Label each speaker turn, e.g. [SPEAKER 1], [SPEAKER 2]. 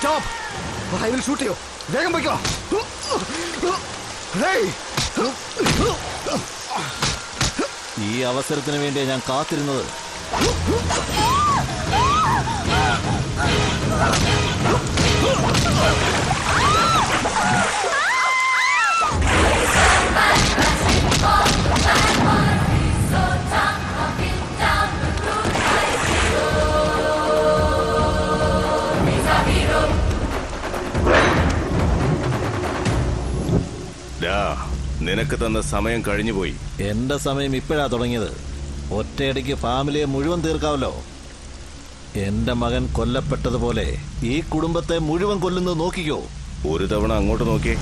[SPEAKER 1] Stop. I will shoot U. വേഗം പോയിക്കോ.
[SPEAKER 2] ഈ അവസരത്തിന് വേണ്ടിയാണ് ഞാൻ കാത്തിരുന്നത്.
[SPEAKER 3] നിനക്ക് തന്ന സമയം കഴിഞ്ഞുപോയി.
[SPEAKER 2] എന്റെ സമയം ഇപ്പോഴാ തുടങ്ങിയത്. ഒറ്റയടിക്ക് ഫാമിലിയെ മുഴുവൻ തീർക്കാവല്ലോ. എന്റെ മകൻ കൊല്ലപ്പെട്ടതുപോലെ ഈ കുടുംബത്തെ മുഴുവൻ കൊല്ലുന്നത് നോക്കിക്കോ.
[SPEAKER 3] ഒരു തവണ അങ്ങോട്ട് നോക്കിയേ.